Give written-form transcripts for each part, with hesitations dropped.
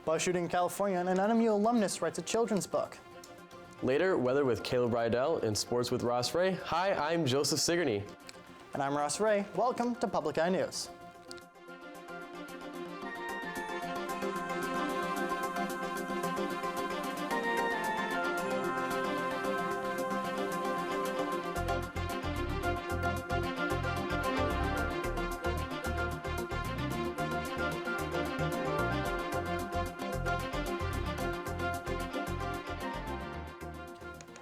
Bus shooting in California, and an NMU alumnus writes a children's book. Later, weather with Caleb Rydell and sports with Ross Ray. Hi, I'm Joseph Sigourney. And I'm Ross Ray. Welcome to Public Eye News.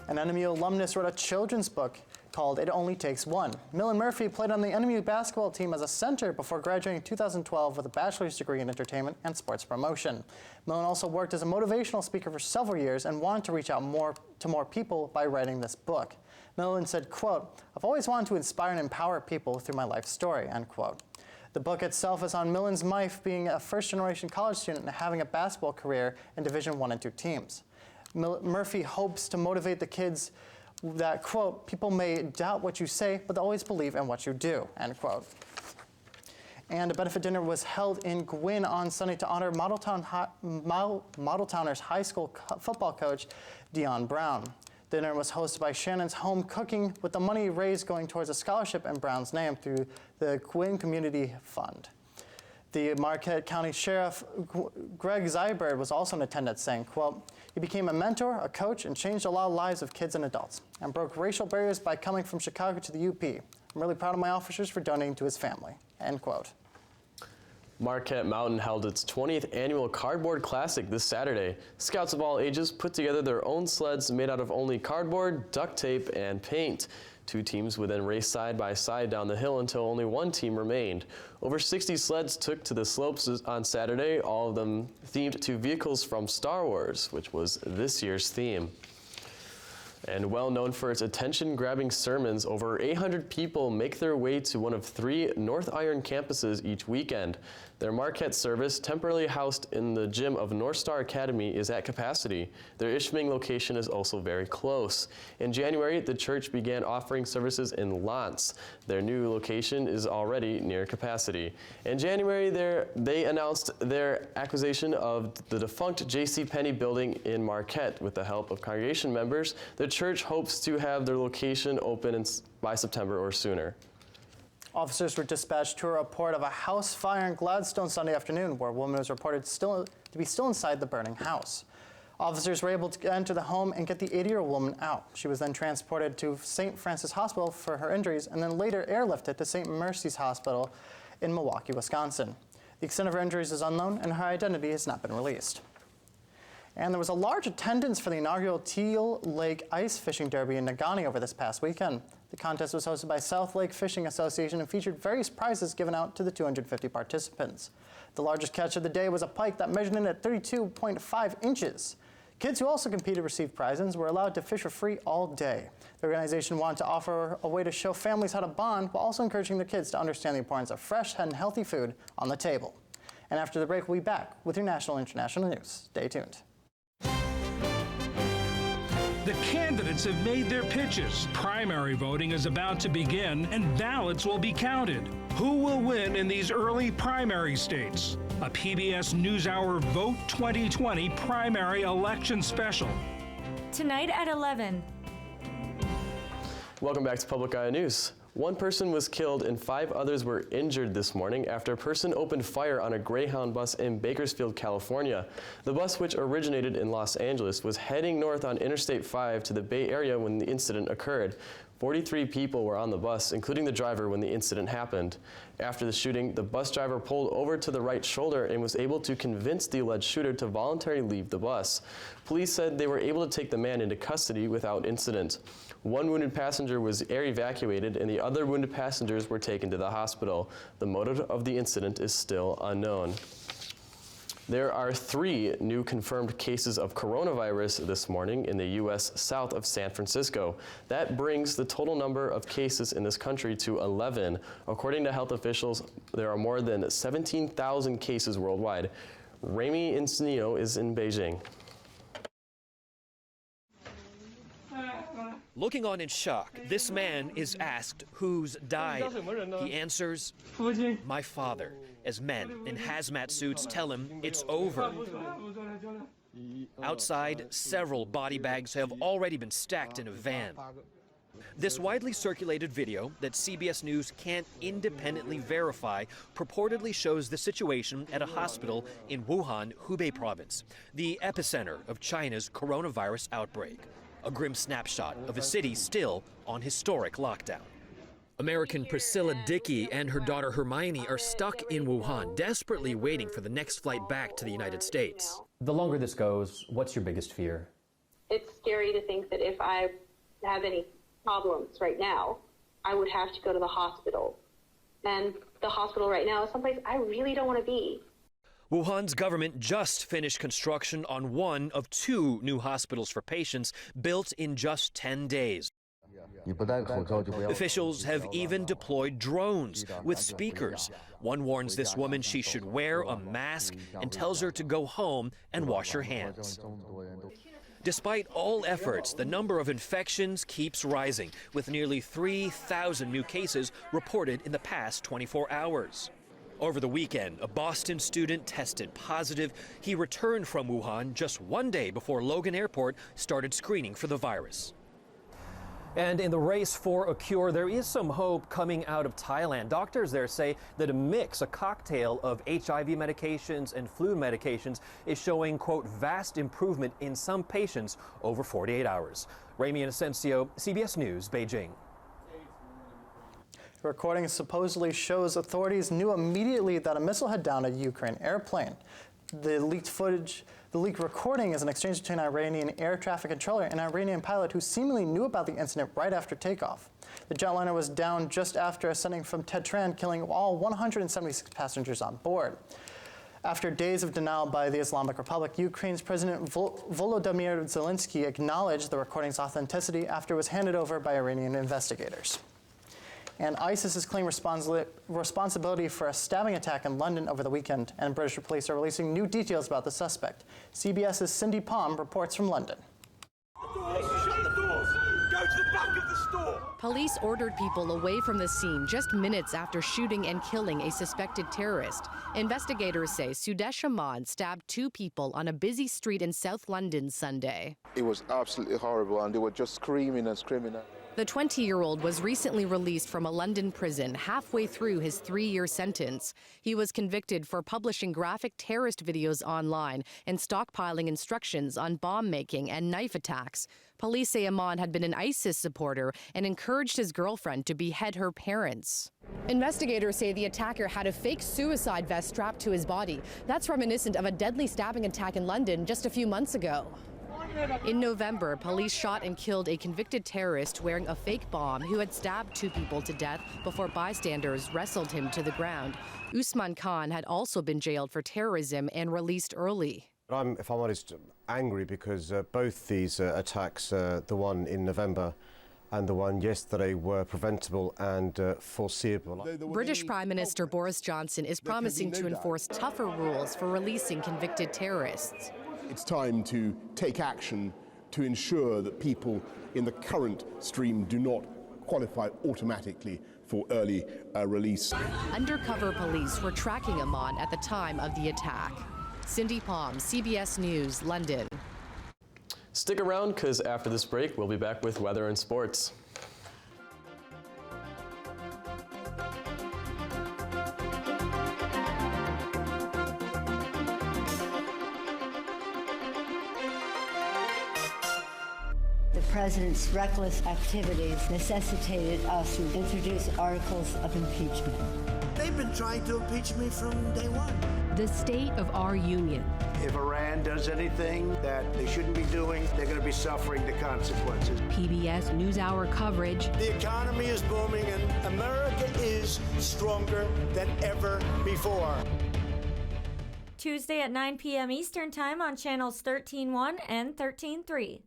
An NMU alumnus wrote a children's book called It Only Takes One. Millen Murphy played on the NMU basketball team as a center before graduating in 2012 with a bachelor's degree in entertainment and sports promotion. Millen also worked as a motivational speaker for several years and wanted to reach out to more people by writing this book. Millen said, quote, "I've always wanted to inspire and empower people through my life story," end quote. The book itself is on Millen's life being a first-generation college student and having a basketball career in Division I and II teams. Murphy hopes to motivate the kids that, quote, "People may doubt what you say, but they always believe in what you do," end quote. And a benefit dinner was held in Gwynn on Sunday to honor Modeltowners High School football coach Dion Brown. Dinner was hosted by Shannon's Home Cooking, with the money raised going towards a scholarship in Brown's name through the Gwynn Community Fund. The Marquette County Sheriff Greg Zybird was also in attendance, saying, quote, "He became a mentor, a coach, and changed a lot of lives of kids and adults, and broke racial barriers by coming from Chicago to the UP. I'm really proud of my officers for donating to his family," end quote. Marquette Mountain held its 20th annual Cardboard Classic this Saturday. Scouts of all ages put together their own sleds made out of only cardboard, duct tape, and paint. Two teams would then race side by side down the hill until only one team remained. Over 60 sleds took to the slopes on Saturday, all of them themed to vehicles from Star Wars, which was this year's theme. And well known for its attention-grabbing sermons, over 800 people make their way to one of 3 North Iron campuses each weekend. Their Marquette service, temporarily housed in the gym of North Star Academy, is at capacity. Their Ishpeming location is also very close. In January, the church began offering services in Lance. Their new location is already near capacity. In January, they announced their acquisition of the defunct JCPenney building in Marquette. With the help of congregation members, the church hopes to have their location open by September or sooner. Officers were dispatched to a report of a house fire in Gladstone Sunday afternoon, where a woman was reported to be still inside the burning house. Officers were able to enter the home and get the 80-year-old woman out. She was then transported to St. Francis Hospital for her injuries, and then later airlifted to St. Mercy's Hospital in Milwaukee, Wisconsin. The extent of her injuries is unknown, and her identity has not been released. And there was a large attendance for the inaugural Teal Lake Ice Fishing Derby in Negaunee over this past weekend. The contest was hosted by South Lake Fishing Association and featured various prizes given out to the 250 participants. The largest catch of the day was a pike that measured in at 32.5 inches. Kids who also competed received prizes and were allowed to fish for free all day. The organization wanted to offer a way to show families how to bond while also encouraging their kids to understand the importance of fresh and healthy food on the table. And after the break, we'll be back with your national and international news. Stay tuned. The candidates have made their pitches. Primary voting is about to begin, and ballots will be counted. Who will win in these early primary states? A PBS NewsHour Vote 2020 primary election special. Tonight at 11. Welcome back to Public Eye News. One person was killed and 5 others were injured this morning after a person opened fire on a Greyhound bus in Bakersfield, California. The bus, which originated in Los Angeles, was heading north on Interstate 5 to the Bay Area when the incident occurred. 43 people were on the bus, including the driver, when the incident happened. After the shooting, the bus driver pulled over to the right shoulder and was able to convince the alleged shooter to voluntarily leave the bus. Police said they were able to take the man into custody without incident. One wounded passenger was air evacuated and the other wounded passengers were taken to the hospital. The motive of the incident is still unknown. There are 3 new confirmed cases of coronavirus this morning in the U.S. south of San Francisco. That brings the total number of cases in this country to 11. According to health officials, there are more than 17,000 cases worldwide. Rami Encino is in Beijing. Looking on in shock, this man is asked who's died. He answers, "My father," as men in hazmat suits tell him it's over. Outside, several body bags have already been stacked in a van. This widely circulated video that CBS News can't independently verify purportedly shows the situation at a hospital in Wuhan, Hubei province, the epicenter of China's coronavirus outbreak. A grim snapshot of a city still on historic lockdown. American Priscilla Dickey and her daughter Hermione are stuck in Wuhan, desperately waiting for the next flight back to the United States. The longer this goes, what's your biggest fear? It's scary to think that if I have any problems right now, I would have to go to the hospital. And the hospital right now is someplace I really don't want to be. Wuhan's government just finished construction on one of 2 new hospitals for patients built in just 10 days. Officials have even deployed drones with speakers. One warns this woman she should wear a mask and tells her to go home and wash her hands. Despite all efforts, the number of infections keeps rising, with nearly 3,000 new cases reported in the past 24 hours. Over the weekend, a Boston student tested positive. He returned from Wuhan just one day before Logan Airport started screening for the virus. And in the race for a cure, there is some hope coming out of Thailand. Doctors there say that a cocktail of HIV medications and flu medications is showing, quote, vast improvement in some patients over 48 hours. Ramy Inocencio, CBS News, Beijing. The recording supposedly shows authorities knew immediately that a missile had downed a Ukraine airplane. The leaked recording is an exchange between an Iranian air traffic controller and an Iranian pilot who seemingly knew about the incident right after takeoff. The jetliner was down just after ascending from Tehran, killing all 176 passengers on board. After days of denial by the Islamic Republic, Ukraine's President Volodymyr Zelensky acknowledged the recording's authenticity after it was handed over by Iranian investigators. And ISIS has claimed responsibility for a stabbing attack in London over the weekend, and British police are releasing new details about the suspect. CBS's Cindy Palm reports from London. Shut the doors! Go to the back of the store! Police ordered people away from the scene just minutes after shooting and killing a suspected terrorist. Investigators say Sudesh Ahmad stabbed 2 people on a busy street in South London Sunday. It was absolutely horrible, and they were just screaming and screaming. The 20-year-old was recently released from a London prison halfway through his 3-year sentence. He was convicted for publishing graphic terrorist videos online and stockpiling instructions on bomb-making and knife attacks. Police say Ahmad had been an ISIS supporter and encouraged his girlfriend to behead her parents. Investigators say the attacker had a fake suicide vest strapped to his body. That's reminiscent of a deadly stabbing attack in London just a few months ago. In November, police shot and killed a convicted terrorist wearing a fake bomb who had stabbed 2 people to death before bystanders wrestled him to the ground. Usman Khan had also been jailed for terrorism and released early. I'm, if I'm honest, angry because both these attacks, the one in November and the one yesterday, were preventable and foreseeable. British Prime Minister Boris Johnson is promising to enforce tougher rules for releasing convicted terrorists. It's time to take action to ensure that people in the current stream do not qualify automatically for early release. Undercover police were tracking Ahmad at the time of the attack. Cindy Palm, CBS News, London. Stick around, because after this break, we'll be back with weather and sports. The president's reckless activities necessitated us to introduce articles of impeachment. They've been trying to impeach me from day one. The state of our union. If Iran does anything that they shouldn't be doing, they're going to be suffering the consequences. PBS NewsHour coverage. The economy is booming and America is stronger than ever before. Tuesday at 9 p.m. Eastern Time on channels 13.1 and 13.3.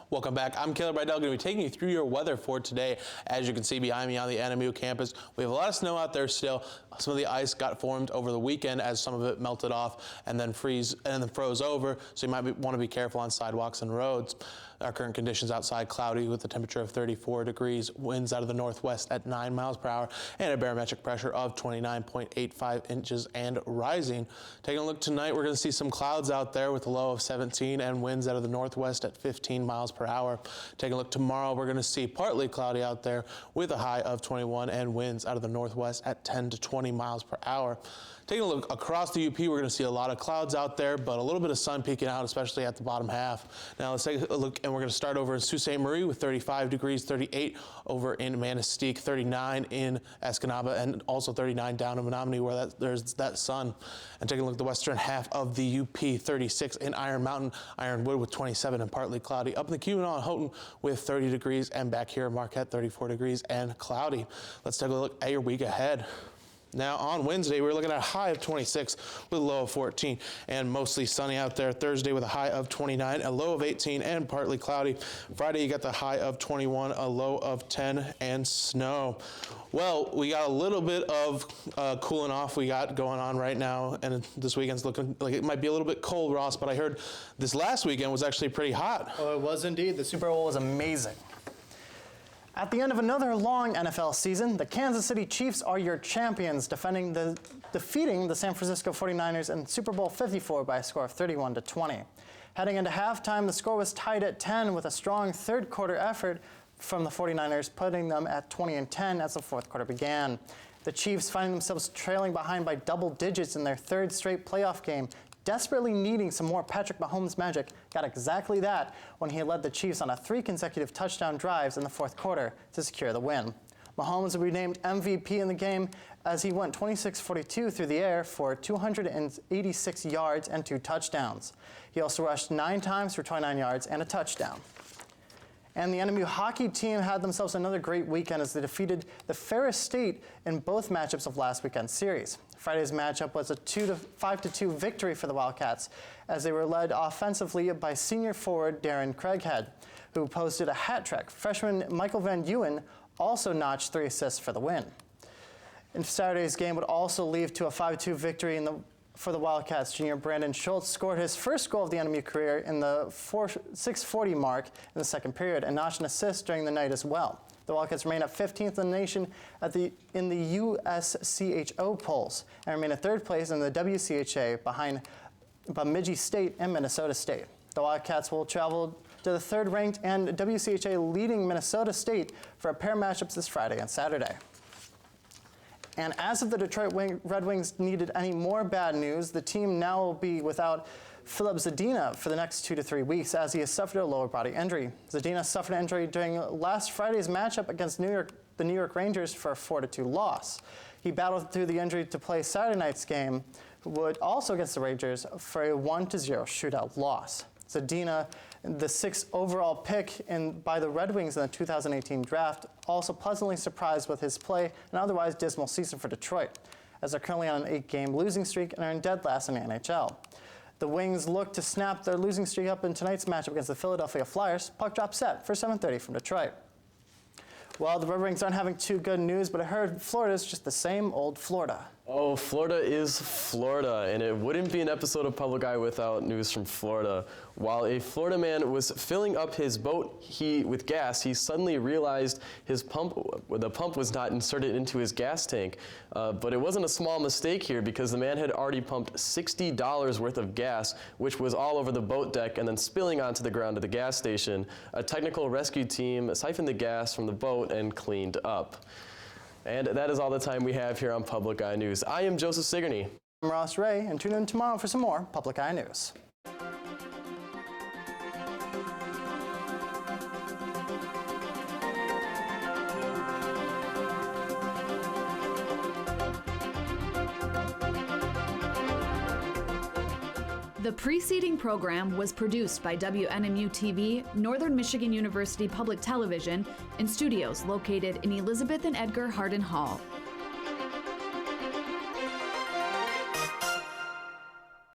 Welcome back. I'm Caleb Rydell, going to be taking you through your weather for today. As you can see behind me on the NMU campus, we have a lot of snow out there still. Some of the ice got formed over the weekend as some of it melted off and then froze over, so you might want to be careful on sidewalks and roads. Our current conditions outside cloudy with a temperature of 34 degrees, winds out of the northwest at 9 miles per hour, and a barometric pressure of 29.85 inches and rising. Taking a look tonight, we're going to see some clouds out there with a low of 17 and winds out of the northwest at 15 miles per hour. Taking a look tomorrow, we're going to see partly cloudy out there with a high of 21 and winds out of the northwest at 10 to 20 miles per hour. Taking a look across the UP, we're going to see a lot of clouds out there, but a little bit of sun peeking out, especially at the bottom half. Now let's take a look, and we're going to start over in Sault Ste. Marie with 35 degrees, 38 over in Manistee, 39 in Escanaba, and also 39 down in Menominee where there's that sun. And taking a look at the western half of the UP, 36 in Iron Mountain, Ironwood with 27 and partly cloudy. Up in the Keweenaw and Houghton with 30 degrees, and back here in Marquette, 34 degrees and cloudy. Let's take a look at your week ahead. Now on Wednesday, we're looking at a high of 26 with a low of 14 and mostly sunny out there. Thursday with a high of 29, a low of 18 and partly cloudy. Friday, you got the high of 21, a low of 10 and snow. Well, we got a little bit of cooling off we got going on right now, and this weekend's looking like it might be a little bit cold, Ross, but I heard this last weekend was actually pretty hot. Oh, it was indeed. The Super Bowl was amazing. At the end of another long NFL season, the Kansas City Chiefs are your champions, defeating the San Francisco 49ers in Super Bowl 54 by a score of 31-20. Heading into halftime, the score was tied at 10 with a strong third quarter effort from the 49ers, putting them at 20-10 as the fourth quarter began. The Chiefs, finding themselves trailing behind by double digits in their third straight playoff game, desperately needing some more Patrick Mahomes magic, got exactly that when he led the Chiefs on 3 consecutive touchdown drives in the fourth quarter to secure the win. Mahomes will be named MVP in the game as he went 26-42 through the air for 286 yards and 2 touchdowns. He also rushed 9 times for 29 yards and a touchdown. And the NMU hockey team had themselves another great weekend as they defeated the Ferris State in both matchups of last weekend's series. Friday's matchup was a 5-2 victory for the Wildcats as they were led offensively by senior forward Darren Craighead, who posted a hat trick. Freshman Michael Van Ewen also notched 3 assists for the win. And Saturday's game would also lead to a 5-2 victory for the Wildcats. Junior Brandon Schultz scored his first goal of the NMU career in the 6:40 mark in the second period and notched an assist during the night as well. The Wildcats remain at 15th in the nation in the USCHO polls and remain at 3rd place in the WCHA behind Bemidji State and Minnesota State. The Wildcats will travel to the 3rd-ranked and WCHA leading Minnesota State for a pair of matchups this Friday and Saturday. And as if the Detroit Red Wings needed any more bad news, the team now will be without Filip Zadina for the next 2 to 3 weeks as he has suffered a lower body injury. Zadina suffered an injury during last Friday's matchup against the New York Rangers for a 4-2 loss. He battled through the injury to play Saturday night's game, also against the Rangers, for a 1-0 shootout loss. Zadina, the 6th overall pick by the Red Wings in the 2018 draft, also pleasantly surprised with his play an otherwise dismal season for Detroit, as they're currently on an 8-game losing streak and are in dead last in the NHL. The Wings look to snap their losing streak up in tonight's matchup against the Philadelphia Flyers. Puck drop set for 7:30 from Detroit. Well, the Red Wings aren't having too good news, but I heard Florida's just the same old Florida. Oh, Florida is Florida, and it wouldn't be an episode of Public Eye without news from Florida. While a Florida man was filling up his boat with gas, he suddenly realized the pump was not inserted into his gas tank. But it wasn't a small mistake here because the man had already pumped $60 worth of gas, which was all over the boat deck and then spilling onto the ground at the gas station. A technical rescue team siphoned the gas from the boat and cleaned up. And that is all the time we have here on Public Eye News. I am Joseph Sigourney. I'm Ross Ray, and tune in tomorrow for some more Public Eye News. The preceding program was produced by WNMU-TV, Northern Michigan University Public Television, in studios located in Elizabeth and Edgar Hardin Hall.